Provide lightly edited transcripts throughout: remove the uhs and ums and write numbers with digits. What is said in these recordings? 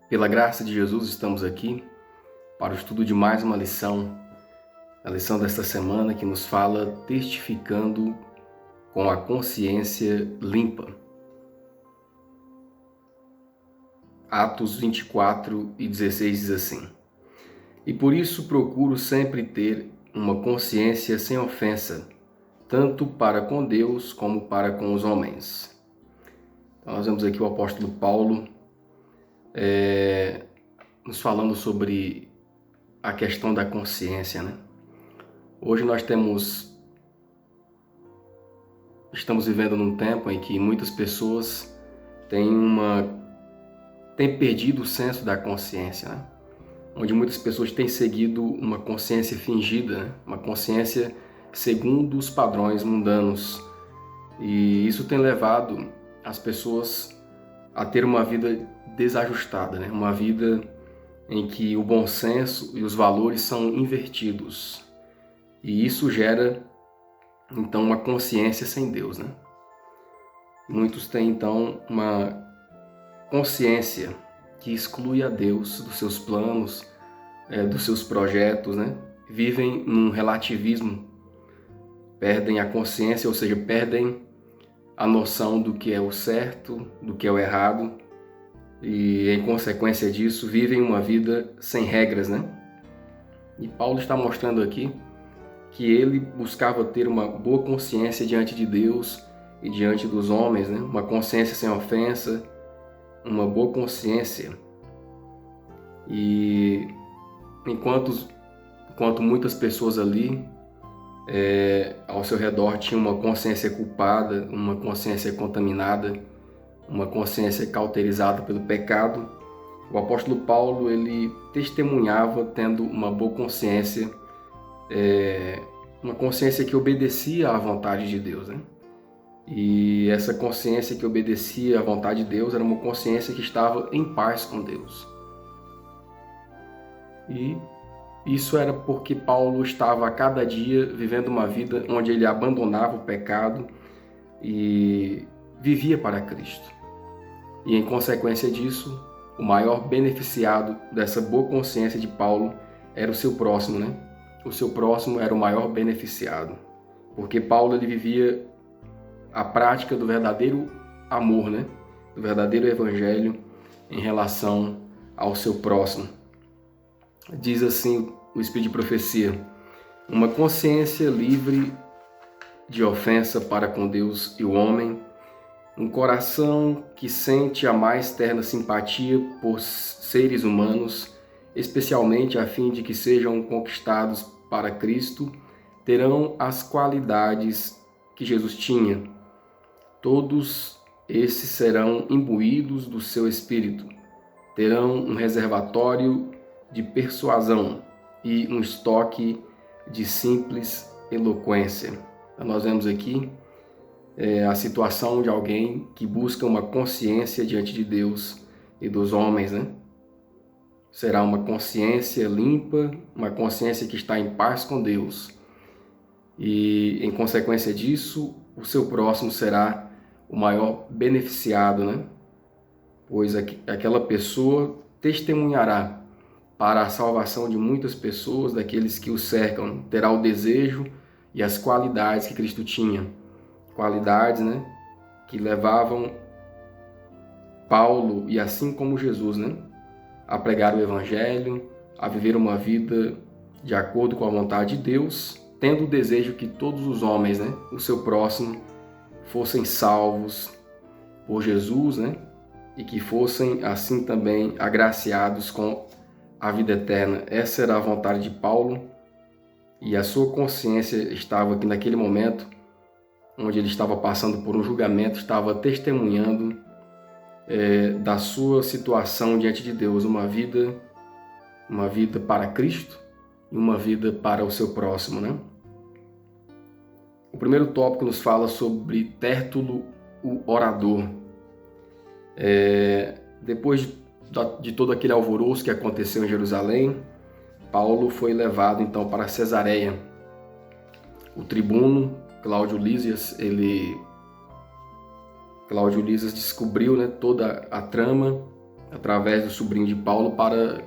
Pela graça de Jesus, estamos aqui para o estudo de mais uma lição, a lição desta semana que nos fala testificando com a consciência limpa. Atos 24:16 diz assim: E por isso procuro sempre ter uma consciência sem ofensa, tanto para com Deus como para com os homens. Então, nós vemos aqui o apóstolo Paulo nos falando sobre a questão da consciência, né? Hoje nós estamos vivendo num tempo em que muitas pessoas têm perdido o senso da consciência, né? Onde muitas pessoas têm seguido uma consciência fingida, né? Uma consciência segundo os padrões mundanos. E isso tem levado as pessoas a ter uma vida desajustada, né? Uma vida em que o bom senso e os valores são invertidos. E isso gera, então, uma consciência sem Deus, né? Muitos têm, então, uma consciência que exclui a Deus dos seus planos, dos seus projetos, né? Vivem num relativismo, perdem a consciência, ou seja, perdem a noção do que é o certo, do que é o errado, e, em consequência disso, vivem uma vida sem regras, né? E Paulo está mostrando aqui que ele buscava ter uma boa consciência diante de Deus e diante dos homens, né? Uma consciência sem ofensa, uma boa consciência. E enquanto muitas pessoas ali ao seu redor tinham uma consciência culpada, uma consciência contaminada, uma consciência cauterizada pelo pecado, o apóstolo Paulo ele testemunhava tendo uma boa consciência, uma consciência que obedecia à vontade de Deus, né? E essa consciência que obedecia à vontade de Deus era uma consciência que estava em paz com Deus. E isso era porque Paulo estava a cada dia vivendo uma vida onde ele abandonava o pecado e vivia para Cristo. E em consequência disso, o maior beneficiado dessa boa consciência de Paulo era o seu próximo, né? O seu próximo era o maior beneficiado, porque Paulo ele vivia a prática do verdadeiro amor, né? Do verdadeiro evangelho em relação ao seu próximo. Diz assim o Espírito de Profecia: uma consciência livre de ofensa para com Deus e o homem, um coração que sente a mais terna simpatia por seres humanos, especialmente a fim de que sejam conquistados para Cristo, terão as qualidades que Jesus tinha. Todos esses serão imbuídos do seu espírito, terão um reservatório de persuasão e um estoque de simples eloquência. Então, nós vemos aqui a situação de alguém que busca uma consciência diante de Deus e dos homens, né? Será uma consciência limpa, uma consciência que está em paz com Deus. E, em consequência disso, o seu próximo será o maior beneficiado, né? Pois aquela pessoa testemunhará para a salvação de muitas pessoas, daqueles que o cercam, terá o desejo e as qualidades que Cristo tinha. Qualidades, né, que levavam Paulo, e assim como Jesus, né, a pregar o Evangelho, a viver uma vida de acordo com a vontade de Deus, tendo o desejo que todos os homens, né, o seu próximo, fossem salvos por Jesus, né, e que fossem assim também agraciados com a vida eterna. Essa era a vontade de Paulo, e a sua consciência estava aqui naquele momento, onde ele estava passando por um julgamento, estava testemunhando da sua situação diante de Deus, uma vida para Cristo e uma vida para o seu próximo, né? O primeiro tópico nos fala sobre Tértulo, o orador. Depois de todo aquele alvoroço que aconteceu em Jerusalém, Paulo foi levado então para Cesareia. O tribuno Cláudio Lísias descobriu, né, toda a trama, através do sobrinho de Paulo, para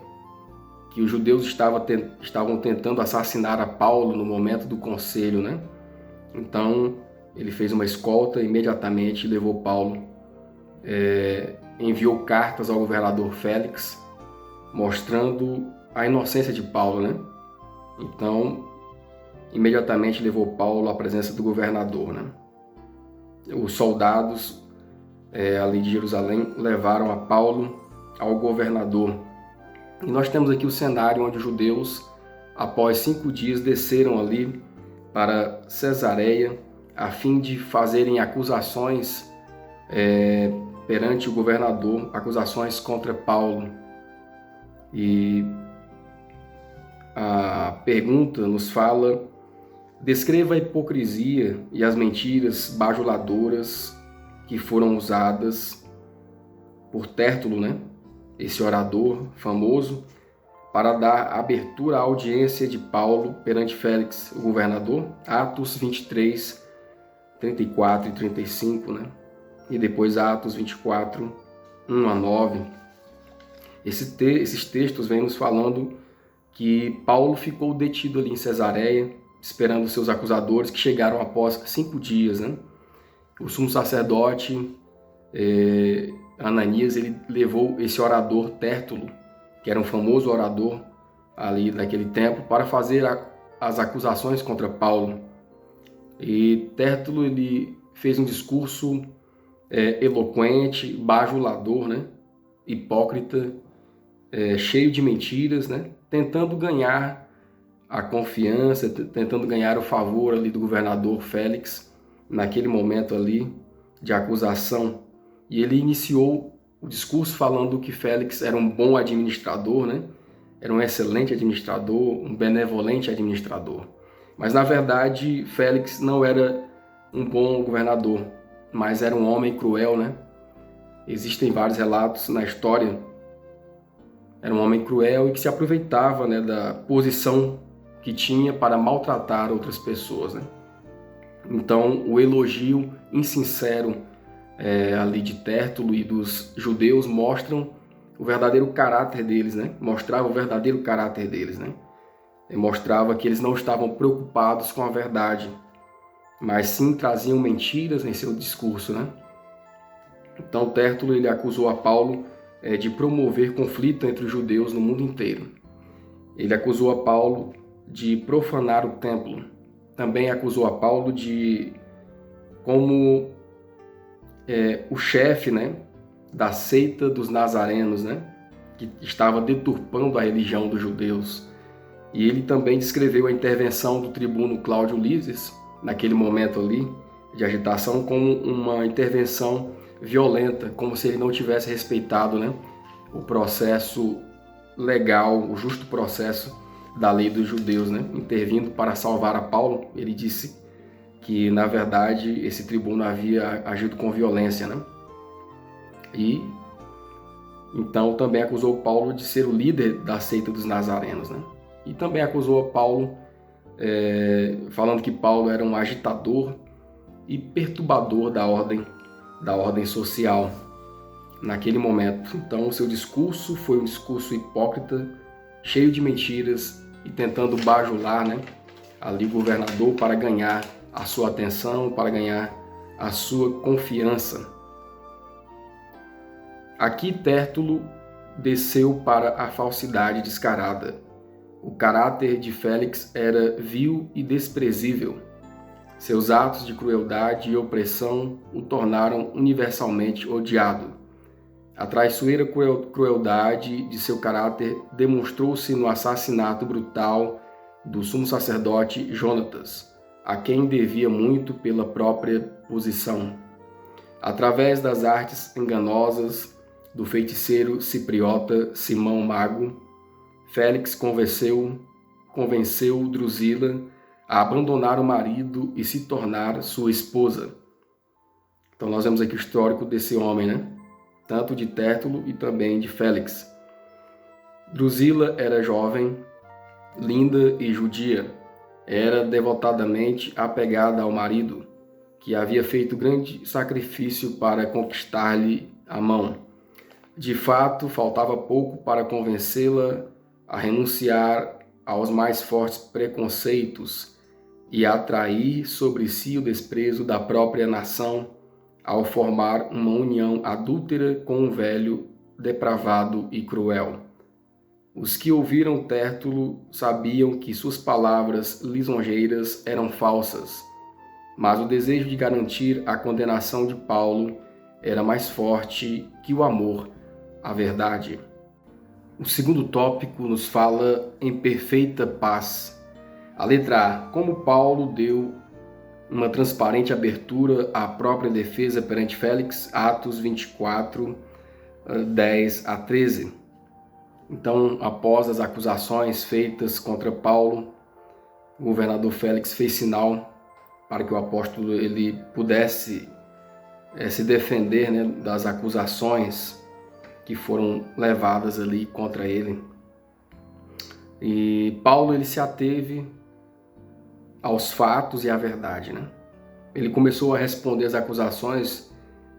que os judeus estavam tentando assassinar a Paulo no momento do conselho, né? Então, ele fez uma escolta imediatamente e levou Paulo. Enviou cartas ao governador Félix, mostrando a inocência de Paulo, né? Então, imediatamente levou Paulo à presença do governador, né? Os soldados ali de Jerusalém levaram a Paulo ao governador. E nós temos aqui o cenário onde os judeus, após 5 dias, desceram ali para Cesareia, a fim de fazerem acusações perante o governador, acusações contra Paulo. E a pergunta nos fala: descreva a hipocrisia e as mentiras bajuladoras que foram usadas por Tértulo, né? Esse orador famoso, para dar abertura à audiência de Paulo perante Félix, o governador. Atos 23, 34 e 35, né? E depois Atos 24, 1 a 9. Esses textos vêm nos falando que Paulo ficou detido ali em Cesareia, esperando seus acusadores, que chegaram após 5 dias, né? O sumo sacerdote Ananias, ele levou esse orador Tértulo, que era um famoso orador ali naquele tempo, para fazer as acusações contra Paulo. E Tértulo, ele fez um discurso eloquente, bajulador, né? Hipócrita, cheio de mentiras, né? Tentando ganhar a confiança, tentando ganhar o favor ali do governador Félix, naquele momento ali de acusação. E ele iniciou o discurso falando que Félix era um bom administrador, né? Era um excelente administrador, um benevolente administrador. Mas, na verdade, Félix não era um bom governador, mas era um homem cruel, né? Existem vários relatos na história. Era um homem cruel e que se aproveitava, né, da posição que tinha para maltratar outras pessoas, né? Então, o elogio insincero ali de Tértulo e dos judeus mostram o verdadeiro caráter deles, né? Mostrava o verdadeiro caráter deles, né? Mostrava que eles não estavam preocupados com a verdade, mas sim traziam mentiras em seu discurso, né? Então, Tértulo, ele acusou a Paulo de promover conflito entre os judeus no mundo inteiro. Ele acusou a Paulo de profanar o templo. Também acusou a Paulo de, como o chefe, né, da seita dos nazarenos, né, que estava deturpando a religião dos judeus. E ele também descreveu a intervenção do tribuno Cláudio Lísias, naquele momento ali de agitação, como uma intervenção violenta, como se ele não tivesse respeitado, né, o processo legal, o justo processo da lei dos judeus, né, intervindo para salvar a Paulo. Ele disse que, na verdade, esse tribuno havia agido com violência, né? E então também acusou Paulo de ser o líder da seita dos nazarenos, né? E também acusou Paulo, falando que Paulo era um agitador e perturbador da ordem social naquele momento. Então, o seu discurso foi um discurso hipócrita, cheio de mentiras e tentando bajular, né, ali o governador para ganhar a sua atenção, para ganhar a sua confiança. Aqui Tértulo desceu para a falsidade descarada. O caráter de Félix era vil e desprezível. Seus atos de crueldade e opressão o tornaram universalmente odiado. A traiçoeira crueldade de seu caráter demonstrou-se no assassinato brutal do sumo sacerdote Jonatas, a quem devia muito pela própria posição. Através das artes enganosas do feiticeiro cipriota Simão Mago, Félix convenceu Drusila a abandonar o marido e se tornar sua esposa. Então nós vemos aqui o histórico desse homem, né? Tanto de Tértulo e também de Félix. Drusila era jovem, linda e judia. Era devotadamente apegada ao marido, que havia feito grande sacrifício para conquistar-lhe a mão. De fato, faltava pouco para convencê-la a renunciar aos mais fortes preconceitos e atrair sobre si o desprezo da própria nação ao formar uma união adúltera com um velho depravado e cruel. Os que ouviram Tértulo sabiam que suas palavras lisonjeiras eram falsas, mas o desejo de garantir a condenação de Paulo era mais forte que o amor à verdade. O segundo tópico nos fala em perfeita paz. A letra A, como Paulo deu uma transparente abertura à própria defesa perante Félix, Atos 24, 10 a 13. Então, após as acusações feitas contra Paulo, o governador Félix fez sinal para que o apóstolo ele pudesse se defender, né, das acusações que foram levadas ali contra ele. E Paulo ele se ateve aos fatos e à verdade, né? Ele começou a responder às acusações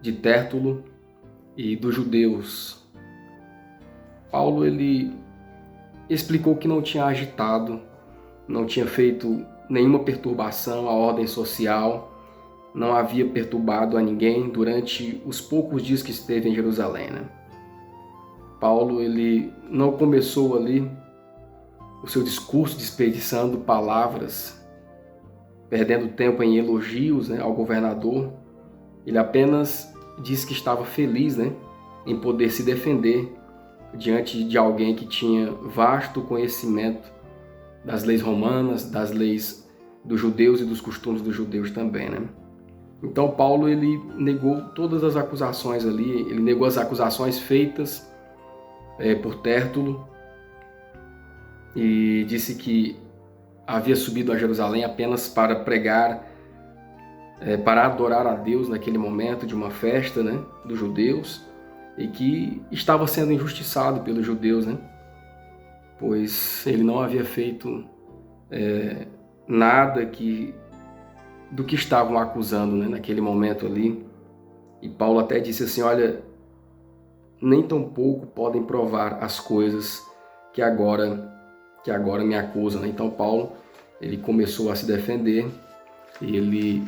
de Tértulo e dos judeus. Paulo ele explicou que não tinha agitado, não tinha feito nenhuma perturbação à ordem social, não havia perturbado a ninguém durante os poucos dias que esteve em Jerusalém, né? Paulo ele não começou ali o seu discurso desperdiçando palavras, perdendo tempo em elogios, né, ao governador. Ele apenas disse que estava feliz, né, em poder se defender diante de alguém que tinha vasto conhecimento das leis romanas, das leis dos judeus e dos costumes dos judeus também, né? Então Paulo ele negou todas as acusações ali, ele negou as acusações feitas por Tértulo e disse que havia subido a Jerusalém apenas para pregar, para adorar a Deus naquele momento de uma festa, né, dos judeus, e que estava sendo injustiçado pelos judeus, né, pois ele não havia feito nada do que estavam acusando, né, naquele momento ali. E Paulo até disse assim, olha, nem tão pouco podem provar as coisas que agora me acusam, né? Então Paulo ele começou a se defender e ele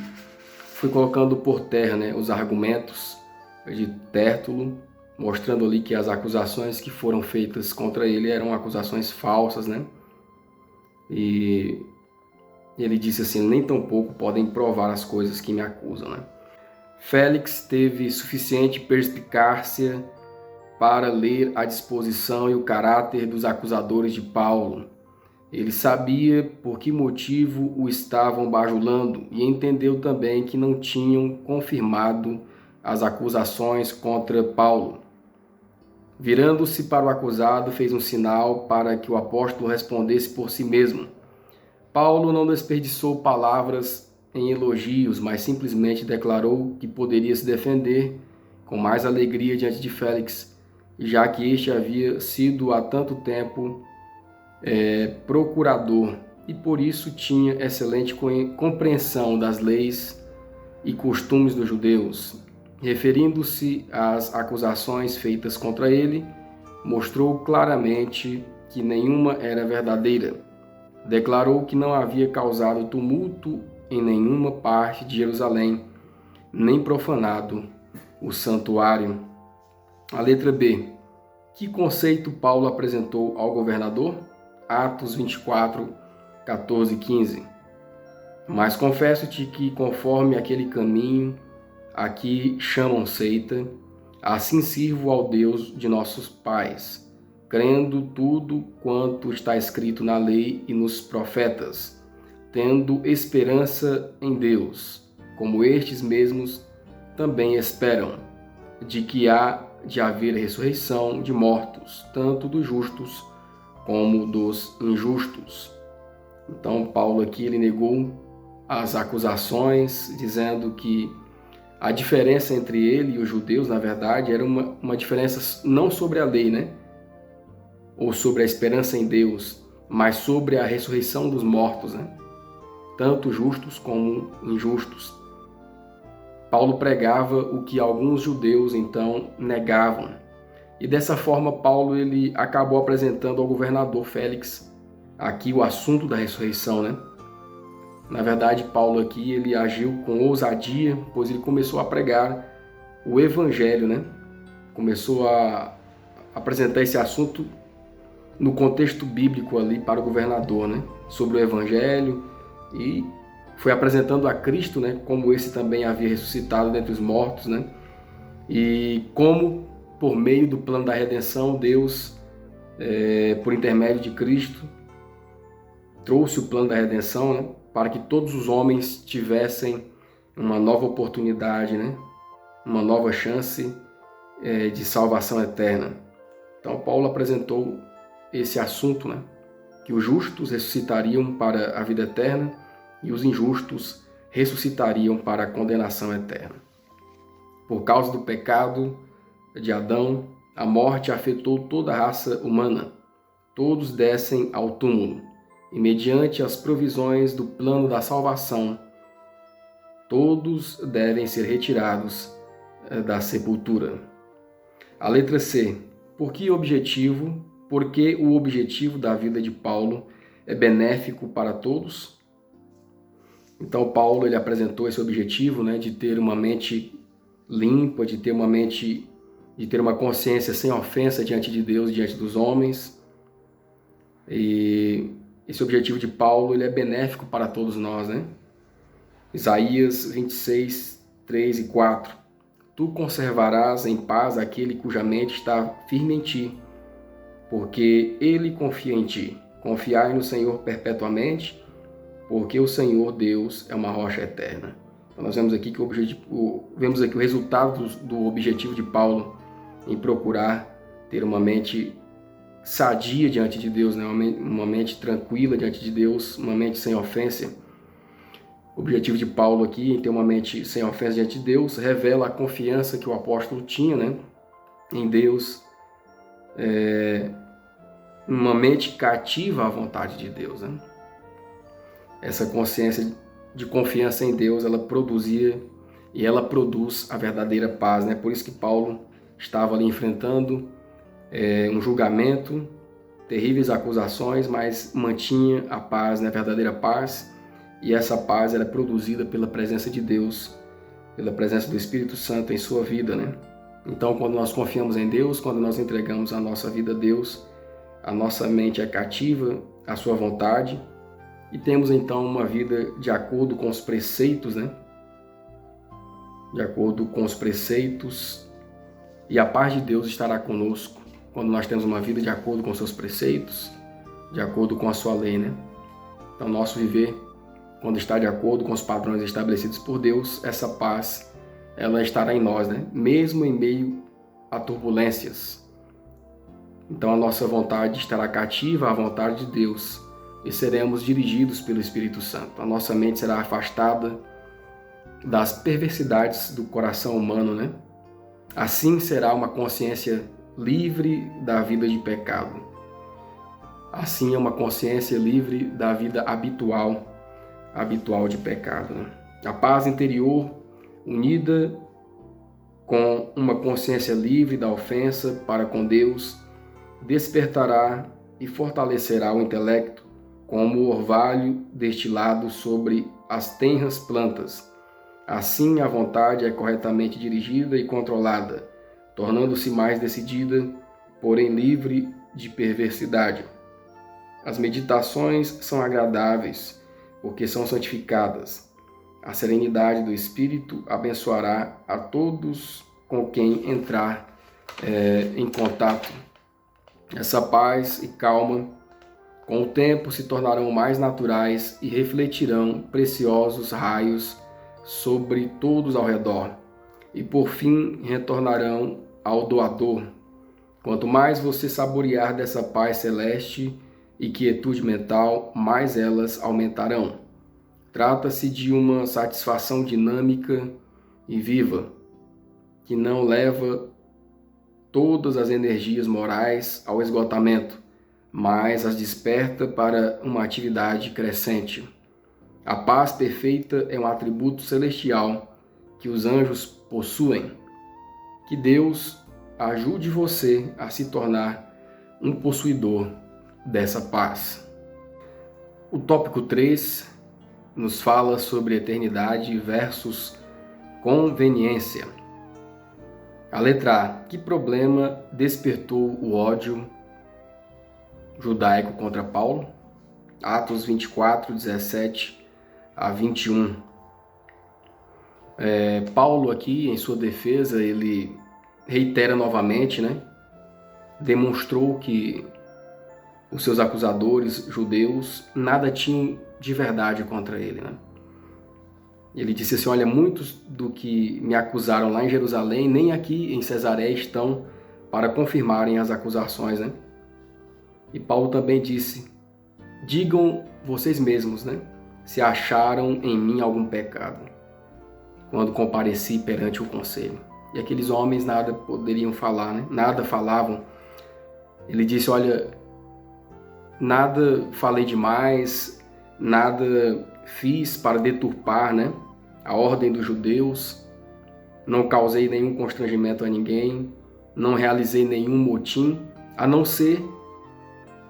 foi colocando por terra, né, os argumentos de Tértulo, mostrando ali que as acusações que foram feitas contra ele eram acusações falsas, né? E ele disse assim, nem tão pouco podem provar as coisas que me acusam, né? Félix teve suficiente perspicácia para ler a disposição e o caráter dos acusadores de Paulo. Ele sabia por que motivo o estavam bajulando e entendeu também que não tinham confirmado as acusações contra Paulo. Virando-se para o acusado, fez um sinal para que o apóstolo respondesse por si mesmo. Paulo não desperdiçou palavras em elogios, mas simplesmente declarou que poderia se defender com mais alegria diante de Félix, já que este havia sido há tanto tempo procurador e por isso tinha excelente compreensão das leis e costumes dos judeus. Referindo-se às acusações feitas contra ele, mostrou claramente que nenhuma era verdadeira. Declarou que não havia causado tumulto em nenhuma parte de Jerusalém, nem profanado o santuário. A letra B. Que conceito Paulo apresentou ao governador? Atos 24, 14 e 15. Mas confesso-te que, conforme aquele caminho a que chamam seita, assim sirvo ao Deus de nossos pais, crendo tudo quanto está escrito na lei e nos profetas, tendo esperança em Deus, como estes mesmos também esperam, de que há de haver ressurreição de mortos, tanto dos justos como dos injustos. Então Paulo aqui ele negou as acusações, dizendo que a diferença entre ele e os judeus, na verdade, era uma diferença não sobre a lei, né? Ou sobre a esperança em Deus, mas sobre a ressurreição dos mortos, né? Tanto justos como injustos. Paulo pregava o que alguns judeus então negavam, E dessa forma, Paulo ele acabou apresentando ao governador Félix aqui o assunto da ressurreição, né? Na verdade, Paulo aqui ele agiu com ousadia, pois ele começou a pregar o evangelho, né? Começou a apresentar esse assunto no contexto bíblico ali para o governador, né? Sobre o evangelho, e foi apresentando a Cristo, né? Como esse também havia ressuscitado dentre os mortos, né? E como por meio do plano da redenção, Deus, por intermédio de Cristo, trouxe o plano da redenção, né? Para que todos os homens tivessem uma nova oportunidade, né? Uma nova chance de salvação eterna. Então Paulo apresentou esse assunto, né? Que os justos ressuscitariam para a vida eterna e os injustos ressuscitariam para a condenação eterna. Por causa do pecado de Adão, a morte afetou toda a raça humana. Todos descem ao túmulo, e mediante as provisões do plano da salvação, todos devem ser retirados da sepultura. A letra C. Por que o objetivo da vida de Paulo é benéfico para todos? Então Paulo ele apresentou esse objetivo, né, de ter uma mente limpa, de ter uma consciência sem ofensa diante de Deus, diante dos homens. E esse objetivo de Paulo ele é benéfico para todos nós, né? Isaías 26, 3 e 4. Tu conservarás em paz aquele cuja mente está firme em ti, porque ele confia em ti. Confiai no Senhor perpetuamente, porque o Senhor Deus é uma rocha eterna. Então nós vemos aqui o resultado do objetivo de Paulo em procurar ter uma mente sadia diante de Deus, né? Uma mente tranquila diante de Deus, uma mente sem ofensa. O objetivo de Paulo aqui, em ter uma mente sem ofensa diante de Deus, revela a confiança que o apóstolo tinha, né, em Deus, uma mente cativa à vontade de Deus, né? Essa consciência de confiança em Deus, ela produzia e ela produz a verdadeira paz, né? Por isso que Paulo estava ali enfrentando um julgamento, terríveis acusações, mas mantinha a paz, né? A verdadeira paz. E essa paz era produzida pela presença de Deus, pela presença do Espírito Santo em sua vida, né? Então, quando nós confiamos em Deus, quando nós entregamos a nossa vida a Deus, a nossa mente é cativa à sua vontade e temos então uma vida de acordo com os preceitos, né? De acordo com os preceitos, e a paz de Deus estará conosco quando nós temos uma vida de acordo com os seus preceitos, de acordo com a sua lei, né? Então, nosso viver, quando está de acordo com os padrões estabelecidos por Deus, essa paz, ela estará em nós, né? Mesmo em meio a turbulências. Então a nossa vontade estará cativa à vontade de Deus e seremos dirigidos pelo Espírito Santo. A nossa mente será afastada das perversidades do coração humano, né? Assim será uma consciência livre da vida de pecado. Assim é uma consciência livre da vida habitual de pecado, né? A paz interior, unida com uma consciência livre da ofensa para com Deus, despertará e fortalecerá o intelecto como o orvalho destilado sobre as tenras plantas. Assim a vontade é corretamente dirigida e controlada, tornando-se mais decidida, porém livre de perversidade. As meditações são agradáveis, porque são santificadas. A serenidade do Espírito abençoará a todos com quem entrar em contato. Essa paz e calma, com o tempo, se tornarão mais naturais e refletirão preciosos raios sobre todos ao redor. E por fim, retornarão ao doador. Quanto mais você saborear dessa paz celeste e quietude mental, mais elas aumentarão. Trata-se de uma satisfação dinâmica e viva, que não leva todas as energias morais ao esgotamento, mas as desperta para uma atividade crescente. A paz perfeita é um atributo celestial que os anjos possuem. Que Deus ajude você a se tornar um possuidor dessa paz. O tópico 3 nos fala sobre eternidade versus conveniência. A letra A. Que problema despertou o ódio judaico contra Paulo? Atos 24, 17 a 21. Paulo aqui, em sua defesa, ele reitera novamente, demonstrou que os seus acusadores judeus nada tinham de verdade contra ele, Ele disse assim, olha, muitos do que me acusaram lá em Jerusalém, nem aqui em Cesareia estão para confirmarem as acusações, E Paulo também disse, digam vocês mesmos, se acharam em mim algum pecado, quando compareci perante o conselho. E aqueles homens nada poderiam falar, Nada falavam. Ele disse, olha, nada falei demais, nada fiz para deturpar, a ordem dos judeus, não causei nenhum constrangimento a ninguém, não realizei nenhum motim, a não ser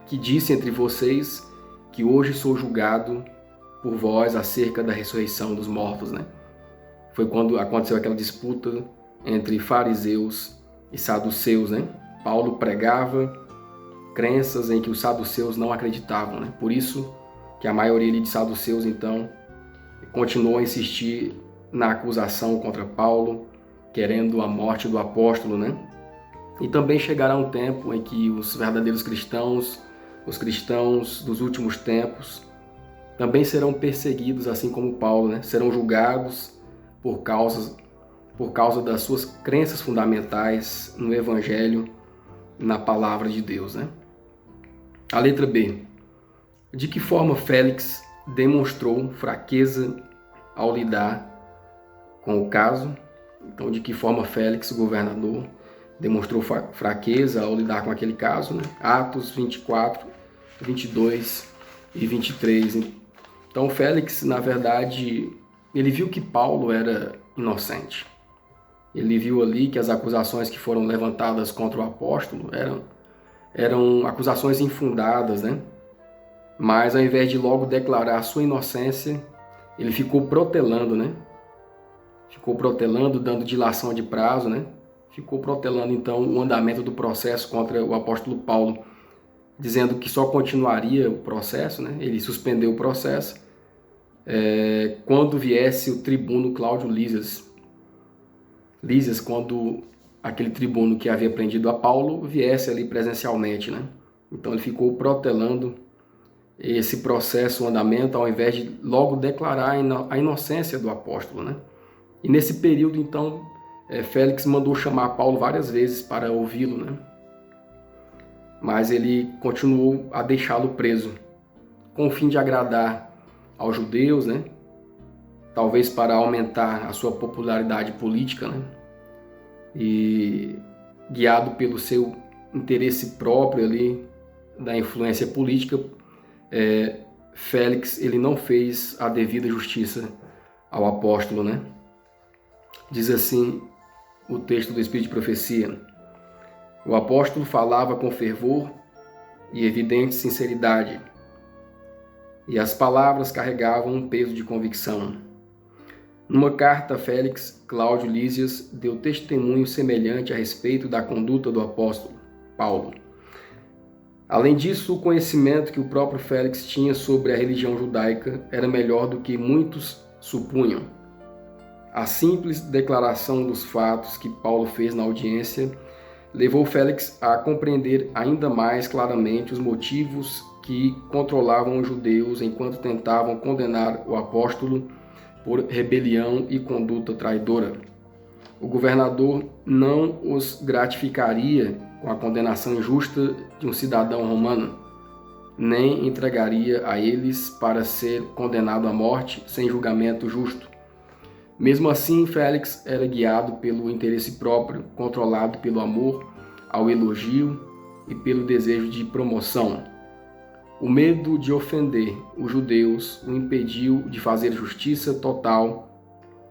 que disse entre vocês que hoje sou julgado por vós acerca da ressurreição dos mortos, Foi quando aconteceu aquela disputa entre fariseus e saduceus, Paulo pregava crenças em que os saduceus não acreditavam, Por isso que a maioria de saduceus, então, continuou a insistir na acusação contra Paulo, querendo a morte do apóstolo, E também chegará um tempo em que os verdadeiros cristãos, os cristãos dos últimos tempos, também serão perseguidos, assim como Paulo, Serão julgados por causa das suas crenças fundamentais no Evangelho, na palavra de Deus, A letra B. De que forma Félix demonstrou fraqueza ao lidar com o caso? Então, de que forma Félix, o governador, demonstrou fraqueza ao lidar com aquele caso? Atos 24, 22 e 23. Então, Félix, na verdade, ele viu que Paulo era inocente. Ele viu ali que as acusações que foram levantadas contra o apóstolo eram acusações infundadas, Mas ao invés de logo declarar a sua inocência, ele ficou protelando, Ficou protelando, dando dilação de prazo, Ficou protelando então o andamento do processo contra o apóstolo Paulo, dizendo que só continuaria o processo, Ele suspendeu o processo quando viesse o tribuno Cláudio Lísias. Lísias, quando aquele tribuno que havia prendido a Paulo viesse ali presencialmente, Então ele ficou protelando esse processo, o andamento, ao invés de logo declarar a inocência do apóstolo, E nesse período, então, Félix mandou chamar Paulo várias vezes para ouvi-lo, Mas ele continuou a deixá-lo preso, com o fim de agradar aos judeus, Talvez para aumentar a sua popularidade política, E guiado pelo seu interesse próprio ali, da influência política, Félix ele não fez a devida justiça ao apóstolo, Diz assim o texto do Espírito de Profecia: o apóstolo falava com fervor e evidente sinceridade, e as palavras carregavam um peso de convicção. Numa carta a Félix, Cláudio Lísias deu testemunho semelhante a respeito da conduta do apóstolo Paulo. Além disso, o conhecimento que o próprio Félix tinha sobre a religião judaica era melhor do que muitos supunham. A simples declaração dos fatos que Paulo fez na audiência levou Félix a compreender ainda mais claramente os motivos que controlavam os judeus enquanto tentavam condenar o apóstolo por rebelião e conduta traidora. O governador não os gratificaria com a condenação injusta de um cidadão romano, nem entregaria a eles para ser condenado à morte sem julgamento justo. Mesmo assim, Félix era guiado pelo interesse próprio, controlado pelo amor ao elogio e pelo desejo de promoção. O medo de ofender os judeus o impediu de fazer justiça total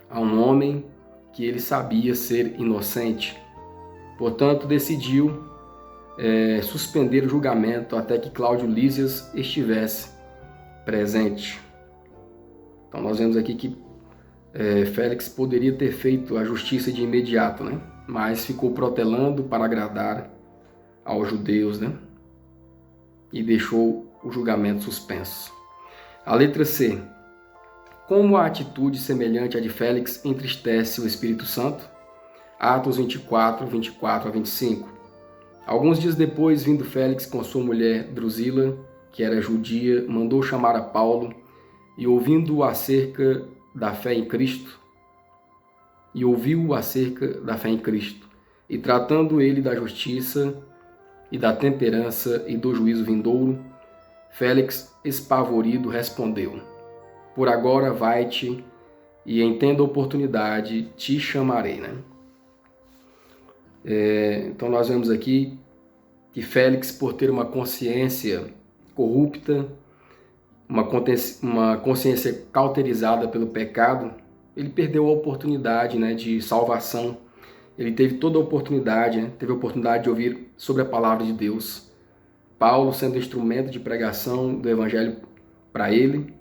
a um homem que ele sabia ser inocente. Portanto, decidiu suspender o julgamento até que Cláudio Lísias estivesse presente. Então nós vemos aqui que Félix poderia ter feito a justiça de imediato, né? Mas ficou protelando para agradar aos judeus, né? E deixou o julgamento suspenso. A letra C. Como a atitude semelhante à de Félix entristece o Espírito Santo? Atos 24, 24 a 25. Alguns dias depois, vindo Félix com sua mulher Drusila, que era judia, mandou chamar a Paulo e ouviu-o acerca da fé em Cristo, e tratando ele da justiça e da temperança e do juízo vindouro, Félix, espavorido, respondeu: por agora vai-te, e em tendo oportunidade te chamarei, né? Então nós vemos aqui que Félix, por ter uma consciência corrupta, uma consciência cauterizada pelo pecado, ele perdeu a oportunidade, né, de salvação. Ele teve toda a oportunidade, né? Teve a oportunidade de ouvir sobre a palavra de Deus. Paulo sendo instrumento de pregação do Evangelho para ele,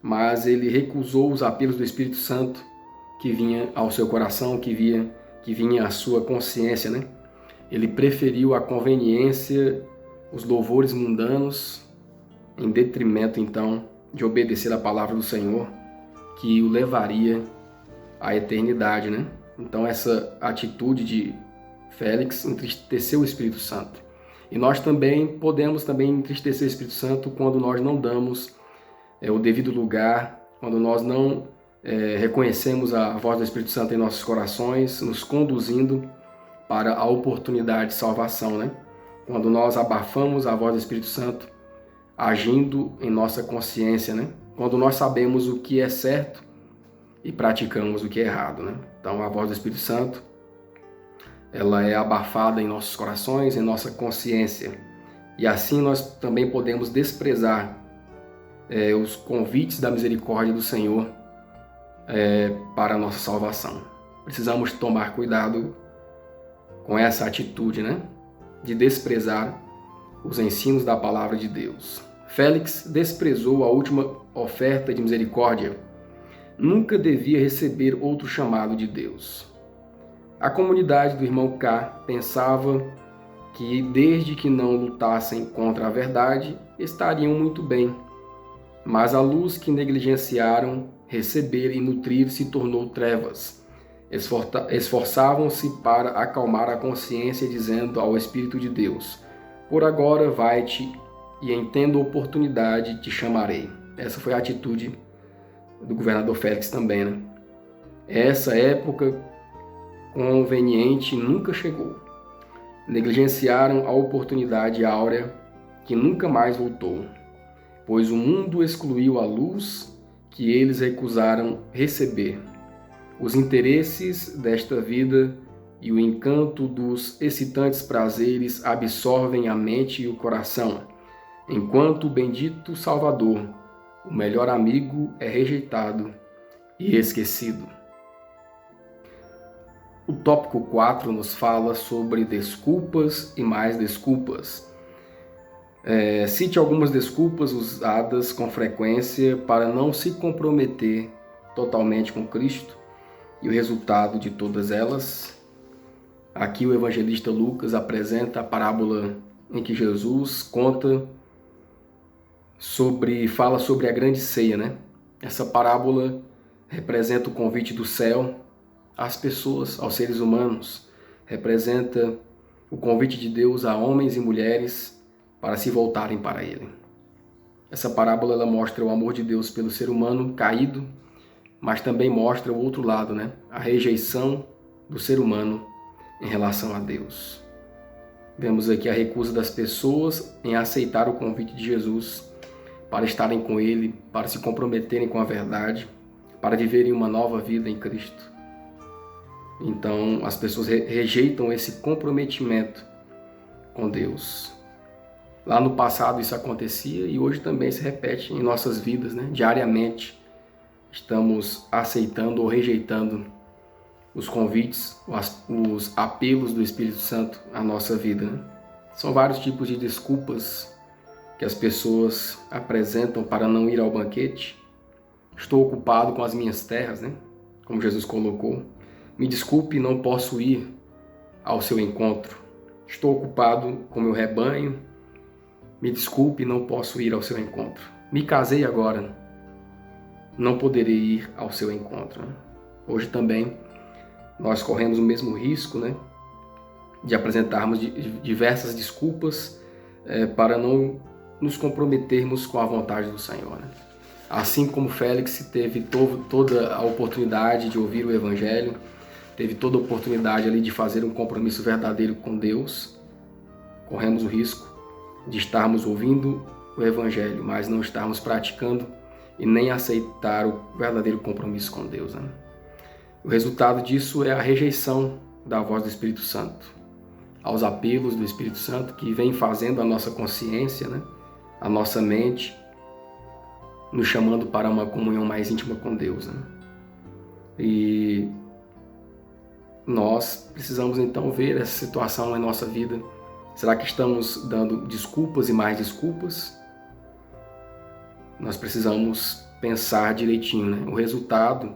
mas ele recusou os apelos do Espírito Santo que vinha ao seu coração, que vinha à sua consciência, né? Ele preferiu a conveniência, os louvores mundanos, em detrimento, então, de obedecer a palavra do Senhor, que o levaria à eternidade, né? Então, essa atitude de Félix entristeceu o Espírito Santo. E nós também podemos entristecer o Espírito Santo quando nós não damos o devido lugar, quando nós não reconhecemos a voz do Espírito Santo em nossos corações, nos conduzindo para a oportunidade de salvação, né? Quando nós abafamos a voz do Espírito Santo, agindo em nossa consciência, né? Quando nós sabemos o que é certo e praticamos o que é errado, né? Então, a voz do Espírito Santo, ela é abafada em nossos corações, em nossa consciência. E assim nós também podemos desprezar os convites da misericórdia do Senhor para a nossa salvação. Precisamos tomar cuidado com essa atitude, né? De desprezar os ensinos da palavra de Deus. Félix desprezou a última oferta de misericórdia. Nunca devia receber outro chamado de Deus. A comunidade do irmão K pensava que, desde que não lutassem contra a verdade, estariam muito bem. Mas a luz que negligenciaram receber e nutrir se tornou trevas. Esforçavam-se para acalmar a consciência, dizendo ao Espírito de Deus: por agora vai-te, e em tendo oportunidade te chamarei. Essa foi a atitude do governador Félix também, né? Essa época conveniente nunca chegou. Negligenciaram a oportunidade áurea que nunca mais voltou, pois o mundo excluiu a luz que eles recusaram receber. Os interesses desta vida e o encanto dos excitantes prazeres absorvem a mente e o coração, enquanto o bendito Salvador, o melhor amigo, é rejeitado e esquecido. O tópico 4 nos fala sobre desculpas e mais desculpas. Cite algumas desculpas usadas com frequência para não se comprometer totalmente com Cristo e o resultado de todas elas. Aqui o evangelista Lucas apresenta a parábola em que Jesus fala sobre a grande ceia, né? Essa parábola representa o convite do céu às pessoas, aos seres humanos. Representa o convite de Deus a homens e mulheres para se voltarem para Ele. Essa parábola ela mostra o amor de Deus pelo ser humano caído, mas também mostra o outro lado, né? A rejeição do ser humano em relação a Deus. Vemos aqui a recusa das pessoas em aceitar o convite de Jesus para estarem com Ele, para se comprometerem com a verdade, para viverem uma nova vida em Cristo. Então, as pessoas rejeitam esse comprometimento com Deus. Lá no passado isso acontecia e hoje também se repete em nossas vidas, né? Diariamente estamos aceitando ou rejeitando os convites, os apelos do Espírito Santo à nossa vida, né? São vários tipos de desculpas que as pessoas apresentam para não ir ao banquete. Estou ocupado com as minhas terras, né? Como Jesus colocou. Me desculpe, não posso ir ao seu encontro. Estou ocupado com meu rebanho. Me desculpe, não posso ir ao seu encontro. Me casei agora. Não poderei ir ao seu encontro. Hoje também nós corremos o mesmo risco, né, de apresentarmos diversas desculpas para não nos comprometermos com a vontade do Senhor, né? Assim como Félix teve toda a oportunidade de ouvir o Evangelho, teve toda a oportunidade ali de fazer um compromisso verdadeiro com Deus, corremos o risco de estarmos ouvindo o Evangelho, mas não estarmos praticando e nem aceitar o verdadeiro compromisso com Deus, né? O resultado disso é a rejeição da voz do Espírito Santo, aos apelos do Espírito Santo que vem fazendo a nossa consciência, né, a nossa mente, nos chamando para uma comunhão mais íntima com Deus, né? E nós precisamos então ver essa situação em nossa vida. Será que estamos dando desculpas e mais desculpas? Nós precisamos pensar direitinho, né? O resultado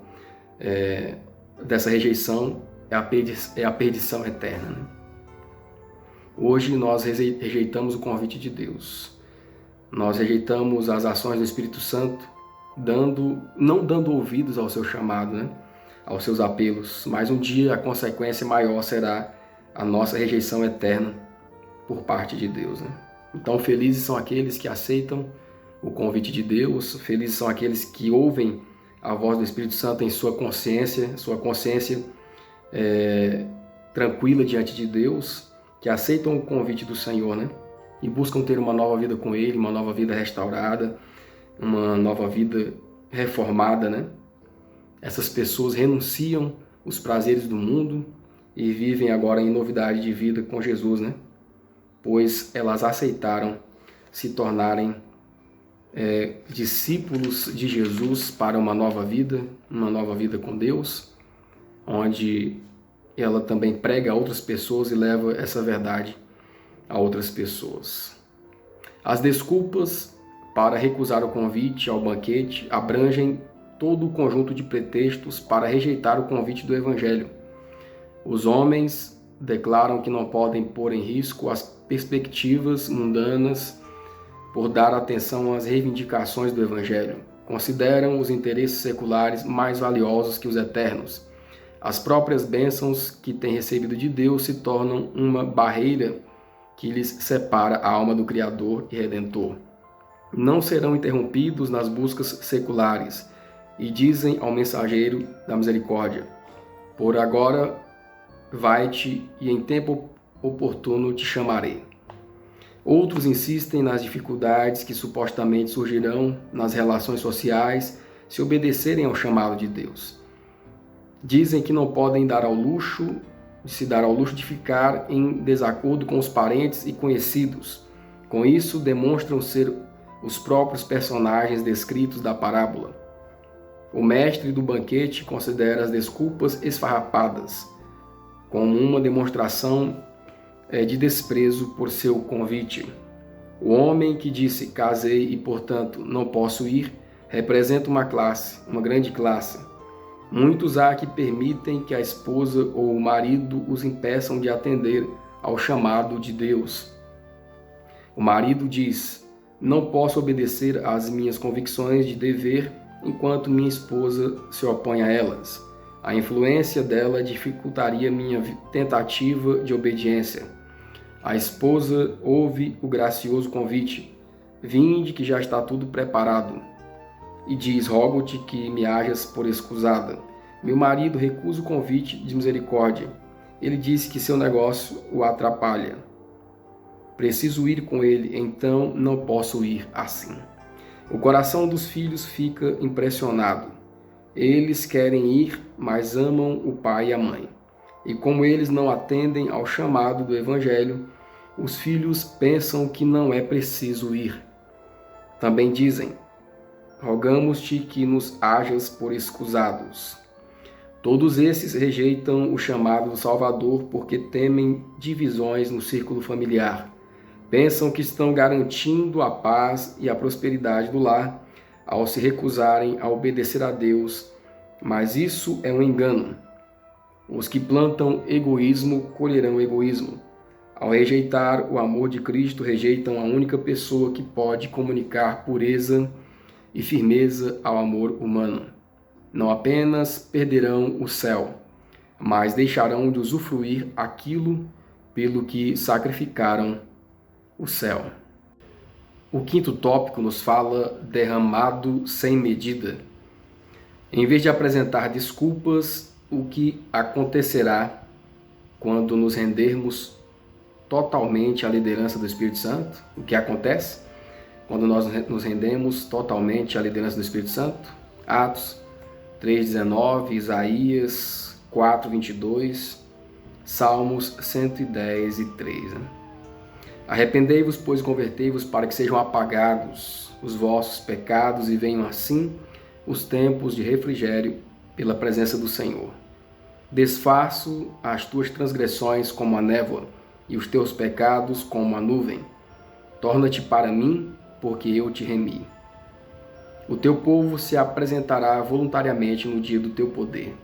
dessa rejeição é a perdição eterna, né? Hoje nós rejeitamos o convite de Deus. Nós rejeitamos as ações do Espírito Santo, não dando ouvidos ao seu chamado, né? Aos seus apelos. Mas um dia a consequência maior será a nossa rejeição eterna por parte de Deus, né? Então felizes são aqueles que aceitam o convite de Deus, felizes são aqueles que ouvem a voz do Espírito Santo em sua consciência tranquila diante de Deus, que aceitam o convite do Senhor, né? E buscam ter uma nova vida com Ele, uma nova vida restaurada, uma nova vida reformada, né? Essas pessoas renunciam os prazeres do mundo e vivem agora em novidade de vida com Jesus, né? Pois elas aceitaram se tornarem discípulos de Jesus para uma nova vida com Deus, onde ela também prega a outras pessoas e leva essa verdade a outras pessoas. As desculpas para recusar o convite ao banquete abrangem todo o conjunto de pretextos para rejeitar o convite do Evangelho. Os homens declaram que não podem pôr em risco as perspectivas mundanas por dar atenção às reivindicações do Evangelho. Consideram os interesses seculares mais valiosos que os eternos. As próprias bênçãos que têm recebido de Deus se tornam uma barreira que lhes separa a alma do Criador e Redentor. Não serão interrompidos nas buscas seculares e dizem ao mensageiro da misericórdia: por agora vai-te e em tempo oportuno te chamarei. Outros insistem nas dificuldades que supostamente surgirão nas relações sociais se obedecerem ao chamado de Deus. Dizem que não podem se dar ao luxo de ficar em desacordo com os parentes e conhecidos. Com isso, demonstram ser os próprios personagens descritos da parábola. O mestre do banquete considera as desculpas esfarrapadas como uma demonstração de desprezo por seu convite. O homem que disse casei e, portanto, não posso ir, representa uma grande classe. Muitos há que permitem que a esposa ou o marido os impeçam de atender ao chamado de Deus. O marido diz: não posso obedecer às minhas convicções de dever enquanto minha esposa se opõe a elas. A influência dela dificultaria minha tentativa de obediência. A esposa ouve o gracioso convite: vinde que já está tudo preparado. E diz: rogo-te que me hajas por escusada. Meu marido recusa o convite de misericórdia. Ele disse que seu negócio o atrapalha. Preciso ir com ele, então não posso ir assim. O coração dos filhos fica impressionado. Eles querem ir, mas amam o pai e a mãe. E como eles não atendem ao chamado do Evangelho, os filhos pensam que não é preciso ir. Também dizem: rogamos-te que nos hajas por escusados. Todos esses rejeitam o chamado do Salvador porque temem divisões no círculo familiar. Pensam que estão garantindo a paz e a prosperidade do lar ao se recusarem a obedecer a Deus, mas isso é um engano. Os que plantam egoísmo colherão egoísmo. Ao rejeitar o amor de Cristo, rejeitam a única pessoa que pode comunicar pureza e firmeza ao amor humano. Não apenas perderão o céu, mas deixarão de usufruir aquilo pelo que sacrificaram o céu. O quinto tópico nos fala derramado sem medida. Em vez de apresentar desculpas, o que acontecerá quando nos rendermos totalmente à liderança do Espírito Santo? O que acontece quando nós nos rendemos totalmente à liderança do Espírito Santo? Atos 3:19, Isaías 4:22, Salmos 110:3. Arrependei-vos, pois convertei-vos, para que sejam apagados os vossos pecados e venham assim os tempos de refrigério pela presença do Senhor. Desfaço as tuas transgressões como a névoa e os teus pecados como a nuvem. Torna-te para mim, porque eu te remi. O teu povo se apresentará voluntariamente no dia do teu poder,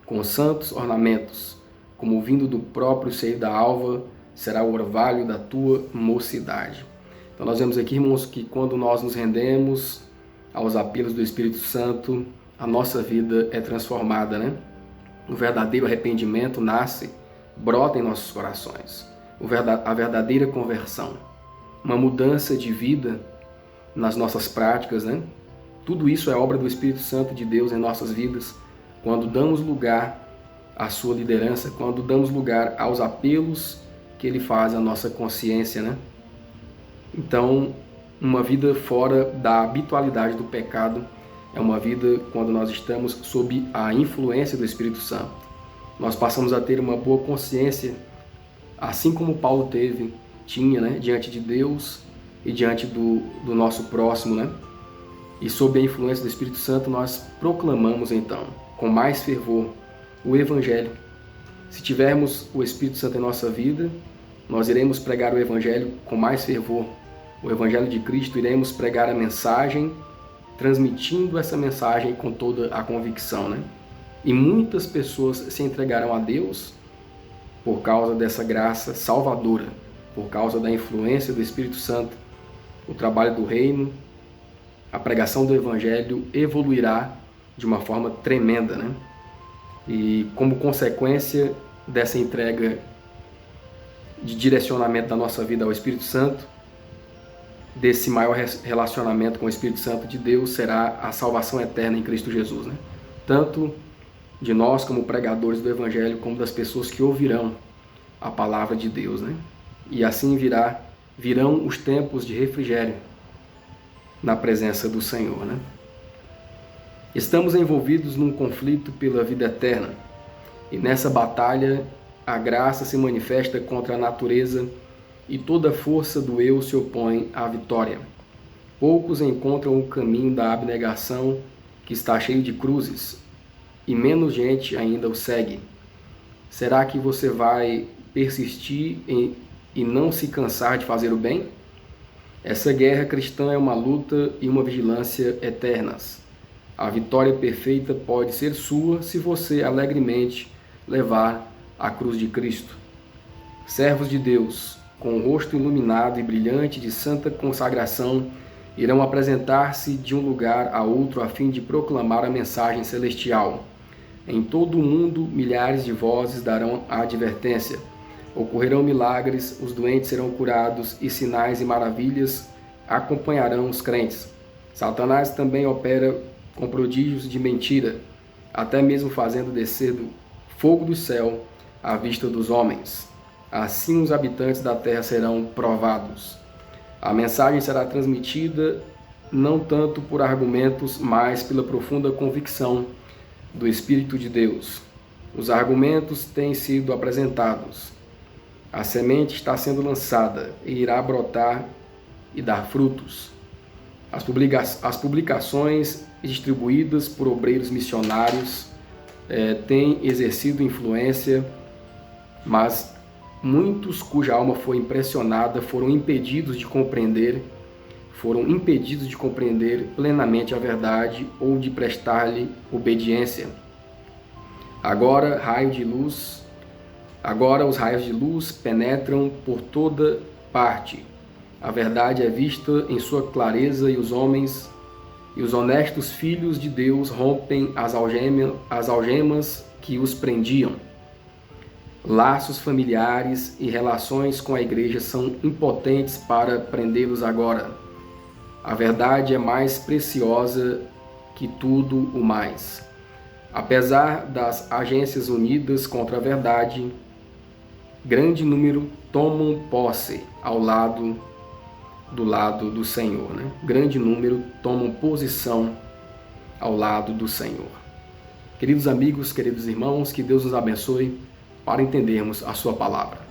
com santos ornamentos, como vindo do próprio seio da alva, será o orvalho da tua mocidade. Então nós vemos aqui, irmãos, que quando nós nos rendemos aos apelos do Espírito Santo, a nossa vida é transformada, né? O verdadeiro arrependimento nasce, brota em nossos corações. A verdadeira conversão, uma mudança de vida nas nossas práticas, né? Tudo isso é obra do Espírito Santo de Deus em nossas vidas, quando damos lugar à sua liderança, quando damos lugar aos apelos que Ele faz à nossa consciência, né? Então, uma vida fora da habitualidade do pecado é uma vida quando nós estamos sob a influência do Espírito Santo. Nós passamos a ter uma boa consciência, assim como Paulo tinha, né? Diante de Deus e diante do nosso próximo, né? E sob a influência do Espírito Santo nós proclamamos então, com mais fervor, o Evangelho. Se tivermos o Espírito Santo em nossa vida, nós iremos pregar o Evangelho com mais fervor. O Evangelho de Cristo, iremos pregar a mensagem, transmitindo essa mensagem com toda a convicção, né? E muitas pessoas se entregarão a Deus por causa dessa graça salvadora, por causa da influência do Espírito Santo. O trabalho do reino, a pregação do Evangelho evoluirá de uma forma tremenda, né? E como consequência dessa entrega de direcionamento da nossa vida ao Espírito Santo, desse maior relacionamento com o Espírito Santo de Deus, será a salvação eterna em Cristo Jesus, né? Tanto de nós como pregadores do Evangelho, como das pessoas que ouvirão a palavra de Deus, né? E assim virão os tempos de refrigério na presença do Senhor, né? Estamos envolvidos num conflito pela vida eterna, e nessa batalha a graça se manifesta contra a natureza e toda a força do eu se opõe à vitória. Poucos encontram o caminho da abnegação, que está cheio de cruzes, e menos gente ainda o segue. Será que você vai persistir e não se cansar de fazer o bem? Essa guerra cristã é uma luta e uma vigilância eternas. A vitória perfeita pode ser sua se você alegremente levar a cruz de Cristo. Servos de Deus, com o rosto iluminado e brilhante de santa consagração, irão apresentar-se de um lugar a outro a fim de proclamar a mensagem celestial. Em todo o mundo, milhares de vozes darão a advertência. Ocorrerão milagres, os doentes serão curados e sinais e maravilhas acompanharão os crentes. Satanás também opera com prodígios de mentira, até mesmo fazendo descer do fogo do céu à vista dos homens. Assim os habitantes da terra serão provados. A mensagem será transmitida não tanto por argumentos, mas pela profunda convicção do Espírito de Deus. Os argumentos têm sido apresentados. A semente está sendo lançada e irá brotar e dar frutos. As publicações distribuídas por obreiros missionários têm exercido influência, mas muitos cuja alma foi impressionada foram impedidos de compreender plenamente a verdade ou de prestar-lhe obediência. Agora os raios de luz penetram por toda parte. A verdade é vista em sua clareza e os homens e os honestos filhos de Deus rompem as algemas que os prendiam. Laços familiares e relações com a igreja são impotentes para prendê-los agora. A verdade é mais preciosa que tudo o mais. Apesar das agências unidas contra a verdade, grande número tomam posse do lado do Senhor, né? Grande número tomam posição ao lado do Senhor. Queridos amigos, queridos irmãos, que Deus nos abençoe para entendermos a sua palavra.